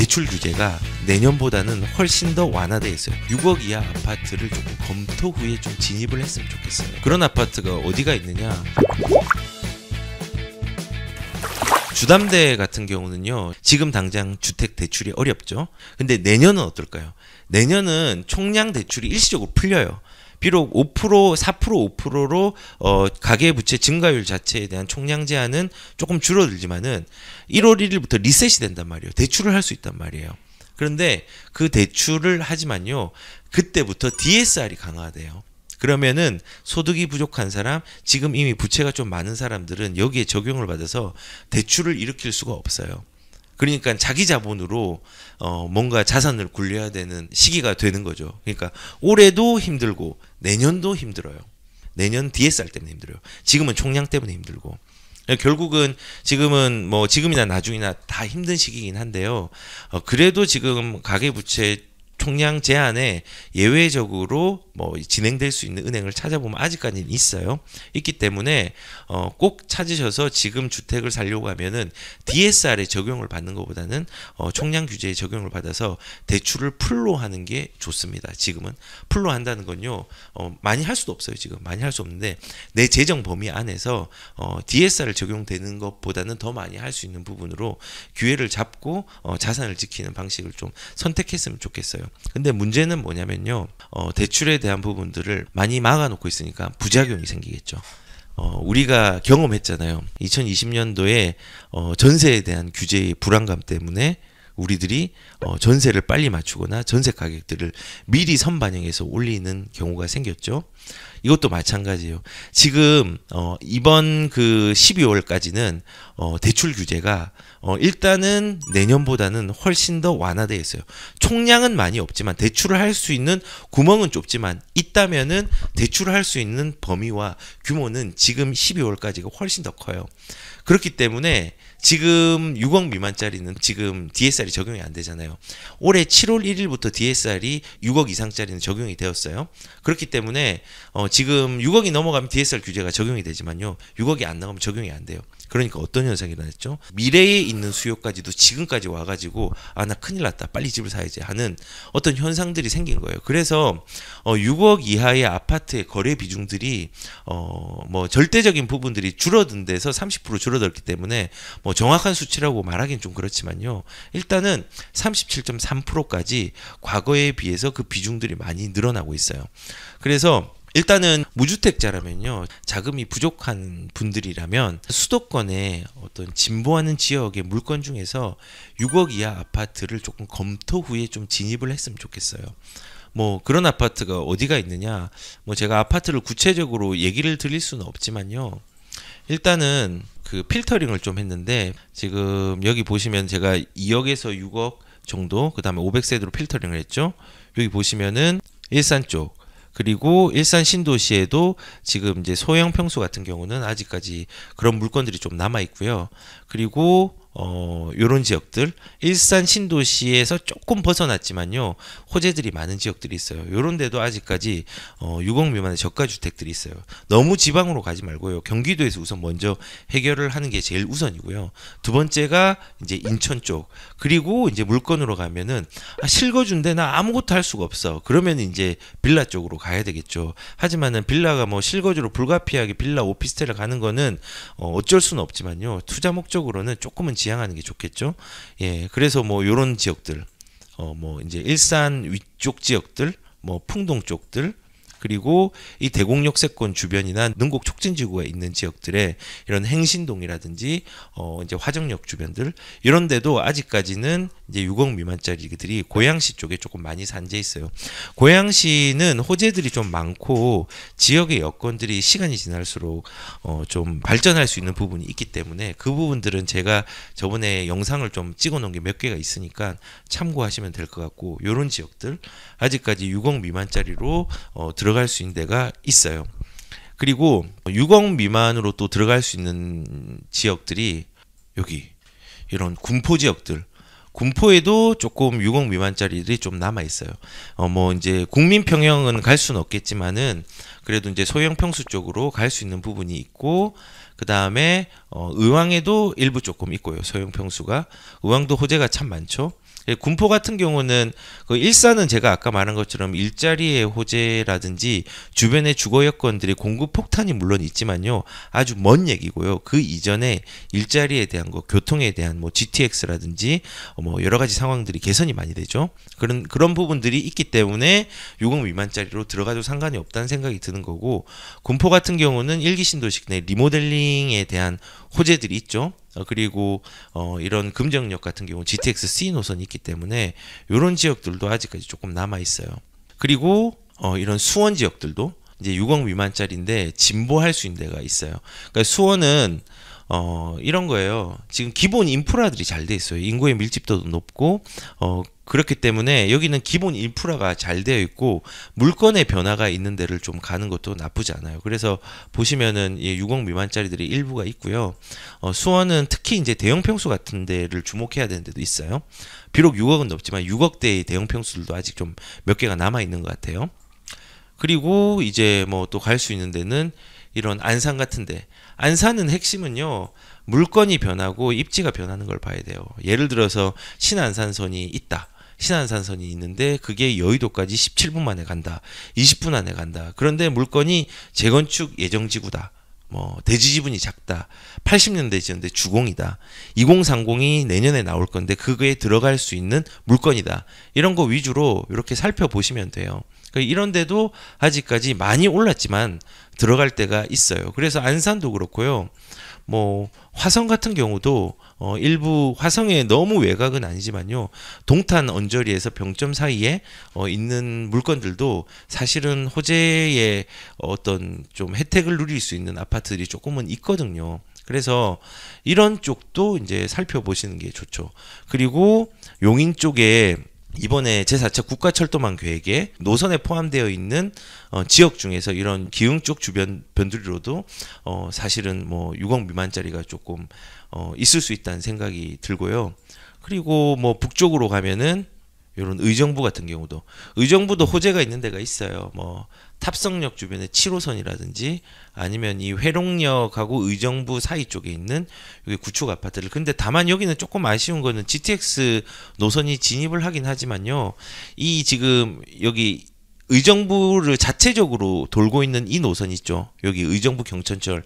대출 규제가 내년보다는 훨씬 더 완화되어 있어요. 6억 이하 아파트를 조금 검토 후에 좀 진입을 했으면 좋겠어요. 그런 아파트가 어디가 있느냐? 주담대 같은 경우는요, 지금 당장 주택 대출이 어렵죠. 근데 내년은 어떨까요? 내년은 총량 대출이 일시적으로 풀려요. 비록 5%, 4%, 5%로 가계부채 증가율 자체에 대한 총량 제한은 조금 줄어들지만은 1월 1일부터 리셋이 된단 말이에요. 대출을 할 수 있단 말이에요. 그런데 그 대출을 하지만요, 그때부터 DSR이 강화돼요. 그러면은 소득이 부족한 사람, 지금 이미 부채가 좀 많은 사람들은 여기에 적용을 받아서 대출을 일으킬 수가 없어요. 그러니까 자기 자본으로 뭔가 자산을 굴려야 되는 시기가 되는 거죠. 그러니까 올해도 힘들고 내년도 힘들어요. 내년 DSR 때문에 힘들어요. 지금은 총량 때문에 힘들고. 결국은 지금은 뭐 지금이나 나중이나 다 힘든 시기이긴 한데요. 그래도 지금 가계부채 총량 제한에 예외적으로 뭐 진행될 수 있는 은행을 찾아보면 아직까지는 있어요. 있기 때문에 꼭 찾으셔서 지금 주택을 사려고 하면은 DSR에 적용을 받는 것보다는 총량 규제에 적용을 받아서 대출을 풀로 하는 게 좋습니다. 지금은 풀로 한다는 건요, 많이 할 수도 없어요. 지금 많이 할 수 없는데 내 재정 범위 안에서 DSR 적용되는 것보다는 더 많이 할 수 있는 부분으로 기회를 잡고 자산을 지키는 방식을 좀 선택했으면 좋겠어요. 근데 문제는 뭐냐면요, 대출에 대한 부분들을 많이 막아놓고 있으니까 부작용이 생기겠죠. 우리가 경험했잖아요. 2020년도에 전세에 대한 규제의 불안감 때문에 우리들이 전세를 빨리 맞추거나 전세 가격들을 미리 선반영해서 올리는 경우가 생겼죠. 이것도 마찬가지예요. 지금 이번 그 12월까지는 대출 규제가 일단은 내년보다는 훨씬 더 완화되어 있어요. 총량은 많이 없지만 대출을 할 수 있는 구멍은 좁지만 있다면은 대출을 할 수 있는 범위와 규모는 지금 12월까지가 훨씬 더 커요. 그렇기 때문에 지금 6억 미만짜리는 지금 DSR이 적용이 안 되잖아요. 올해 7월 1일부터 DSR이 6억 이상짜리는 적용이 되었어요. 그렇기 때문에 지금 6억이 넘어가면 DSR 규제가 적용이 되지만요, 6억이 안 나가면 적용이 안 돼요. 그러니까 어떤 현상이 일어났죠? 미래에 있는 수요까지도 지금까지 와가지고 나 큰일 났다, 빨리 집을 사야지 하는 어떤 현상들이 생긴 거예요. 그래서 6억 이하의 아파트의 거래 비중들이 뭐 절대적인 부분들이 줄어든 데서 30% 줄어들었기 때문에 뭐 정확한 수치라고 말하기는 좀 그렇지만요, 일단은 37.3%까지 과거에 비해서 그 비중들이 많이 늘어나고 있어요. 그래서 일단은 무주택자라면요, 자금이 부족한 분들이라면 수도권의 어떤 진보하는 지역의 물건 중에서 6억 이하 아파트를 조금 검토 후에 좀 진입을 했으면 좋겠어요. 뭐 그런 아파트가 어디가 있느냐, 뭐 제가 아파트를 구체적으로 얘기를 드릴 수는 없지만요, 일단은 그 필터링을 좀 했는데 지금 여기 보시면 제가 2억에서 6억 정도, 그 다음에 500세대로 필터링을 했죠. 여기 보시면은 일산 쪽, 그리고 일산 신도시에도 지금 이제 소형 평수 같은 경우는 아직까지 그런 물건들이 좀 남아 있고요. 그리고 요런 지역들, 일산 신도시에서 조금 벗어났지만요, 호재들이 많은 지역들이 있어요. 요런 데도 아직까지 6억 미만의 저가 주택들이 있어요. 너무 지방으로 가지 말고요, 경기도에서 우선 먼저 해결을 하는 게 제일 우선이고요. 두 번째가 이제 인천 쪽, 그리고 이제 물건으로 가면은 실거주인데 나 아무것도 할 수가 없어, 그러면 이제 빌라 쪽으로 가야 되겠죠. 하지만은 빌라가 뭐 실거주로 불가피하게 빌라 오피스텔을 가는 거는 어쩔 수는 없지만요, 투자 목적으로는 조금은 지양하는 게 좋겠죠. 예, 그래서 뭐 요런 지역들, 뭐 이제 일산 위쪽 지역들, 뭐 풍동 쪽들, 그리고 이 대곡역세권 주변이나 능곡 촉진지구가 있는 지역들의 이런 행신동이라든지 이제 화정역 주변들, 이런 데도 아직까지는 이제 6억 미만짜리들이 고양시 쪽에 조금 많이 산재 있어요. 고양시는 호재들이 좀 많고 지역의 여건들이 시간이 지날수록 좀 발전할 수 있는 부분이 있기 때문에 그 부분들은 제가 저번에 영상을 좀 찍어 놓은 게 몇 개가 있으니까 참고하시면 될 것 같고, 요런 지역들 아직까지 6억 미만짜리로 들어갈 수 있는 데가 있어요. 그리고 6억 미만으로 또 들어갈 수 있는 지역들이 여기 이런 군포 지역들, 군포에도 조금 6억 미만짜리들이 좀 남아 있어요. 뭐 이제 국민평형은 갈 수는 없겠지만은 그래도 이제 소형 평수 쪽으로 갈 수 있는 부분이 있고, 그 다음에 의왕에도 일부 조금 있고요. 소형 평수가 의왕도 호재가 참 많죠. 군포 같은 경우는 그 일산은 제가 아까 말한 것처럼 일자리의 호재라든지 주변의 주거 여건들이 공급 폭탄이 물론 있지만요, 아주 먼 얘기고요. 그 이전에 일자리에 대한 거, 교통에 대한 뭐 GTX라든지 뭐 여러 가지 상황들이 개선이 많이 되죠. 그런 부분들이 있기 때문에 60 미만짜리로 들어가도 상관이 없다는 생각이 드는 거고, 군포 같은 경우는 일기 신도시 내 리모델링에 대한 호재들이 있죠. 그리고 이런 금정역 같은 경우 GTX C 노선이 있기 때문에 이런 지역들도 아직까지 조금 남아 있어요. 그리고 이런 수원 지역들도 이제 60 미만짜리인데 진보할 수 있는 데가 있어요. 그러니까 수원은 이런 거예요. 지금 기본 인프라들이 잘 돼 있어요. 인구의 밀집도도 높고 그렇기 때문에 여기는 기본 인프라가 잘 되어 있고 물건의 변화가 있는 데를 좀 가는 것도 나쁘지 않아요. 그래서 보시면은 60 미만짜리들이 일부가 있고요. 수원은 특히 이제 대형 평수 같은 데를 주목해야 되는 데도 있어요. 비록 6억은 넘지만 6억대의 대형 평수들도 아직 좀 몇 개가 남아 있는 것 같아요. 그리고 이제 뭐 또 갈 수 있는 데는 이런 안산 같은데, 안산은 핵심은요, 물건이 변하고 입지가 변하는 걸 봐야 돼요. 예를 들어서 신안산선이 있다. 신안산선이 있는데 그게 여의도까지 17분 만에 간다. 20분 안에 간다. 그런데 물건이 재건축 예정지구다. 뭐 대지 지분이 작다. 80년대 지었는데 주공이다. 2030이 내년에 나올 건데 그거에 들어갈 수 있는 물건이다. 이런 거 위주로 이렇게 살펴보시면 돼요. 이런데도 아직까지 많이 올랐지만 들어갈 때가 있어요. 그래서 안산도 그렇고요. 뭐 화성 같은 경우도 일부 화성에 너무 외곽은 아니지만요, 동탄 언저리에서 병점 사이에 있는 물건들도 사실은 호재의 어떤 좀 혜택을 누릴 수 있는 아파트들이 조금은 있거든요. 그래서 이런 쪽도 이제 살펴보시는 게 좋죠. 그리고 용인 쪽에 이번에 제4차 국가철도망 계획에 노선에 포함되어 있는 지역 중에서 이런 기흥 쪽 주변 변두리로도 사실은 뭐 60 미만짜리가 조금 있을 수 있다는 생각이 들고요. 그리고 뭐 북쪽으로 가면은 이런 의정부 같은 경우도, 의정부도 호재가 있는 데가 있어요. 뭐 탑성역 주변의 7호선이라든지 아니면 이 회롱역하고 의정부 사이 쪽에 있는 여기 구축 아파트들. 근데 다만 여기는 조금 아쉬운 거는 GTX 노선이 진입을 하긴 하지만요, 이 지금 여기 의정부를 자체적으로 돌고 있는 이 노선 있죠. 여기 의정부 경천철.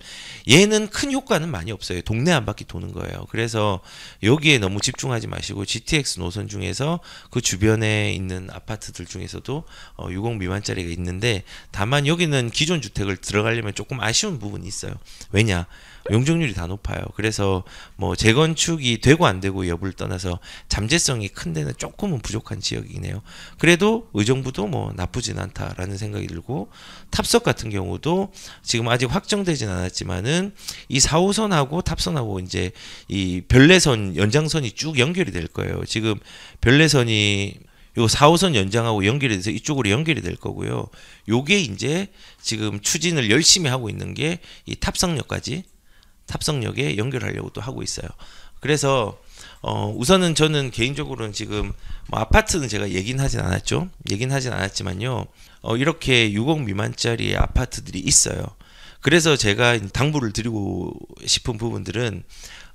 얘는 큰 효과는 많이 없어요. 동네 한 바퀴 도는 거예요. 그래서 여기에 너무 집중하지 마시고 GTX 노선 중에서 그 주변에 있는 아파트들 중에서도 60 미만짜리가 있는데, 다만 여기는 기존 주택을 들어가려면 조금 아쉬운 부분이 있어요. 왜냐? 용적률이 다 높아요. 그래서 뭐 재건축이 되고 안 되고 여부를 떠나서 잠재성이 큰 데는 조금은 부족한 지역이네요. 그래도 의정부도 뭐 나쁘진 않다라는 생각이 들고, 탑석 같은 경우도 지금 아직 확정되진 않았지만은 이 4호선하고 탑선하고 이제 이 별내선 연장선이 쭉 연결이 될 거예요. 지금 별내선이 요 4호선 연장하고 연결이 돼서 이쪽으로 연결이 될 거고요. 요게 이제 지금 추진을 열심히 하고 있는 게 이 탑성역에 연결하려고 또 하고 있어요. 그래서 우선은 저는 개인적으로는 지금 뭐 아파트는 제가 얘기는 하진 않았죠. 얘기는 하진 않았지만요, 이렇게 60 미만짜리의 아파트들이 있어요. 그래서 제가 당부를 드리고 싶은 부분들은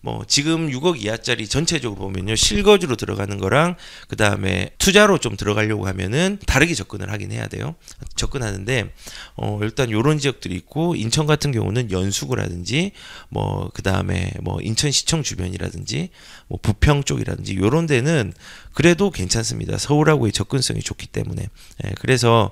뭐 지금 6억 이하짜리 전체적으로 보면요, 실거주로 들어가는 거랑 그 다음에 투자로 좀 들어가려고 하면은 다르게 접근을 하긴 해야 돼요. 접근하는데 일단 요런 지역들이 있고, 인천 같은 경우는 연수구라든지 뭐 그 다음에 뭐 인천시청 주변이라든지 뭐 부평 쪽이라든지 요런 데는 그래도 괜찮습니다. 서울하고의 접근성이 좋기 때문에. 그래서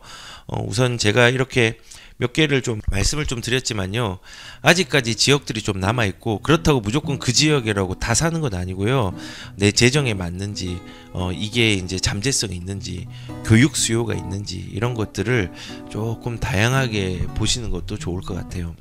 우선 제가 이렇게 몇 개를 좀 말씀을 좀 드렸지만요, 아직까지 지역들이 좀 남아 있고, 그렇다고 무조건 그 지역이라고 다 사는 건 아니고요. 내 재정에 맞는지, 이게 이제 잠재성이 있는지, 교육 수요가 있는지, 이런 것들을 조금 다양하게 보시는 것도 좋을 것 같아요.